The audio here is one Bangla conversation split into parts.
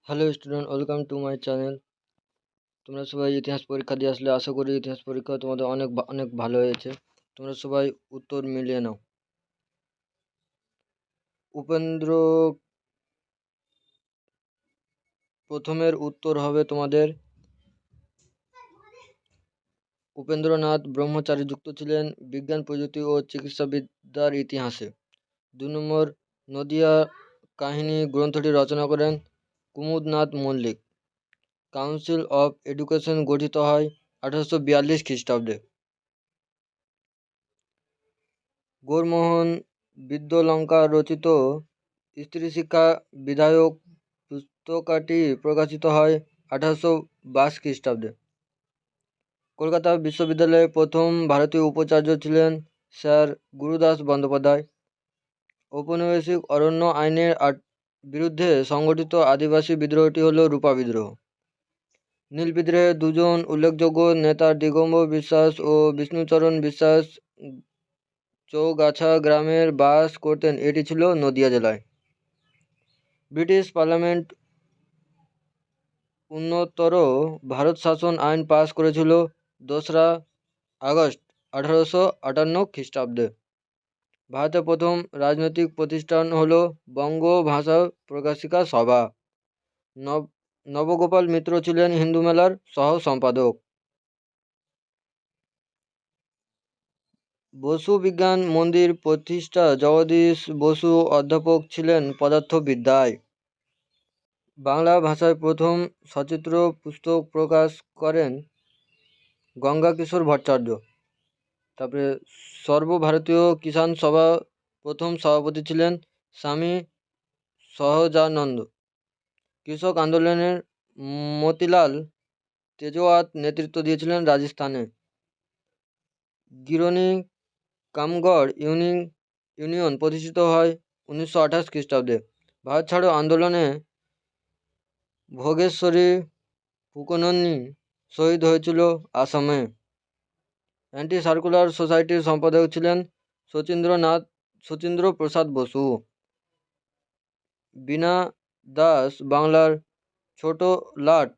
Hello student, welcome to my channel. তোমরা সবাই ইতিহাস পরীক্ষা দিয়ে আসলে, আশা করি ইতিহাস পরীক্ষা তোমাদের অনেক অনেক ভালো হয়েছে। তোমরা সবাই উত্তর মিলিয়ে নাও। উপেন্দ্র প্রথমের উত্তর হবে তোমাদের উপেন্দ্রনাথ ব্রহ্মচারী যুক্ত ছিলেন বিজ্ঞান, প্রযুক্তি ও চিকিৎসাবিদ্যার ইতিহাসে। 2 নম্বর, নদিয়া কাহিনী গ্রন্থটি রচনা করেন কুমুদনাথ মল্লিক। কাউন্সিল অফ এডুকেশন গঠিত হয় 1842 খ্রিস্টাব্দে। গৌরমোহন বিদ্যালঙ্কা রচিত স্ত্রী শিক্ষা বিধায়ক পুস্তকটি প্রকাশিত হয় 1822 খ্রিস্টাব্দে। কলকাতা বিশ্ববিদ্যালয়ের প্রথম ভারতীয় উপাচার্য ছিলেন স্যার গুরুদাস বন্দ্যোপাধ্যায়। ঔপনিবেশিক অরণ্য আইনের বিরুদ্ধে সংগঠিত আদিবাসী বিদ্রোহটি হল রূপা বিদ্রোহ। নীল বিদ্রোহে দুজন উল্লেখযোগ্য নেতা দিগম্বর বিশ্বাস ও বিষ্ণুচরণ বিশ্বাস চৌগাছা গ্রামের বাস করতেন। এটি ছিল নদিয়া জেলায়। ব্রিটিশ পার্লামেন্ট উন্নতর ভারত শাসন আইন পাস করেছিল 2রা আগস্ট 1858 খ্রিস্টাব্দে। ভারতের প্রথম রাজনৈতিক প্রতিষ্ঠান হল বঙ্গ ভাষা প্রকাশিকা সভা। নবগোপাল মিত্র ছিলেন হিন্দু মেলার সহ সম্পাদক। বসু বিজ্ঞান মন্দির প্রতিষ্ঠা জগদীশ বসু অধ্যাপক ছিলেন পদার্থবিদ্যায়। বাংলা ভাষায় প্রথম সচিত্র পুস্তক প্রকাশ করেন গঙ্গাকিশোর ভট্টাচার্য। তারপরে সর্বভারতীয় কিষাণ সভা প্রথম সভাপতি ছিলেন স্বামী সহজানন্দ। কৃষক আন্দোলনের মতিলাল তেজওয়াত নেতৃত্ব দিয়েছিলেন রাজস্থানে। গিরনি কামগড় ইউনিয়ন প্রতিষ্ঠিত হয় 1928 খ্রিস্টাব্দে। ভারত ছাড়ো আন্দোলনে ভোগেশ্বরী ফুকননি শহীদ হয়েছিল আসামে। অ্যান্টি সার্কুলার সোসাইটির সম্পাদক ছিলেন শচীন্দ্র প্রসাদ বসু। বীণা দাস বাংলার ছোট লাট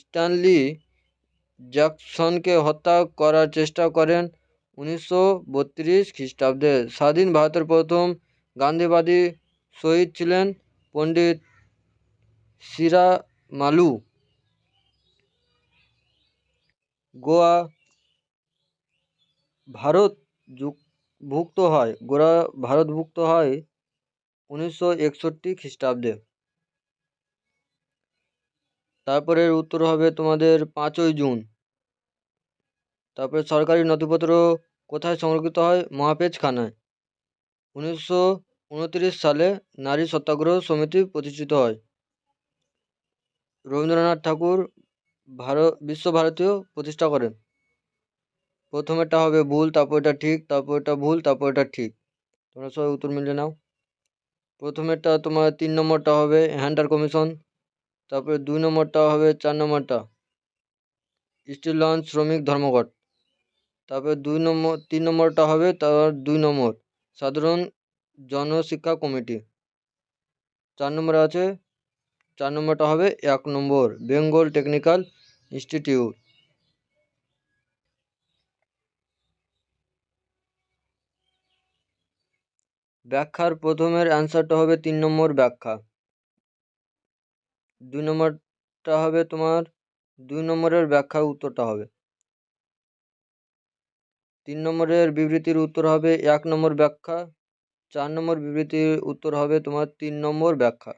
স্ট্যানলি জ্যাকসনকে হত্যা করার চেষ্টা করেন 1932 খ্রিস্টাব্দে। স্বাধীন ভারতের প্রথম গান্ধীবাদী শহীদ ছিলেন পণ্ডিত শিরামালু। গোয়া ভারতভুক্ত হয় 1961 খ্রিস্টাব্দে। তারপরে উত্তর হবে তোমাদের 5ই জুন। তারপরে সরকারি নথিপত্র কোথায় সংরক্ষিত হয়? মহাপেজখানায়। 1929 সালে নারী সত্যাগ্রহ সমিতি প্রতিষ্ঠিত হয়। রবীন্দ্রনাথ ঠাকুর বিশ্বভারতীয় প্রতিষ্ঠা করেন। প্রথমেরটা হবে ভুল, তারপর এটা ঠিক, তারপর এটা ভুল, তারপর এটা ঠিক। তোমরা সবাই উত্তর মিলিয়ে নাও। প্রথমেরটা তোমার 3 নম্বরটা হবে হ্যান্টার কমিশন। তারপরে 2 নম্বরটা হবে 4 নম্বরটা স্টিল লঞ্চ শ্রমিক ধর্মঘট। তারপরে 3 নম্বরটা হবে তার 2 নম্বর সাধারণ জনশিক্ষা কমিটি। 4 নম্বরটা হবে 1 নম্বর বেঙ্গল টেকনিক্যাল ইনস্টিটিউট। ব্যাখ্যার প্রথমের অ্যান্সারটা হবে 3 নম্বর ব্যাখ্যা। 2 নম্বরটা হবে তোমার 2 নম্বরের ব্যাখ্যা উত্তরটা হবে। 3 নম্বরের বিবৃতির উত্তর হবে 1 নম্বর ব্যাখ্যা। 4 নম্বর বিবৃতির উত্তর হবে তোমার 3 নম্বর ব্যাখ্যা।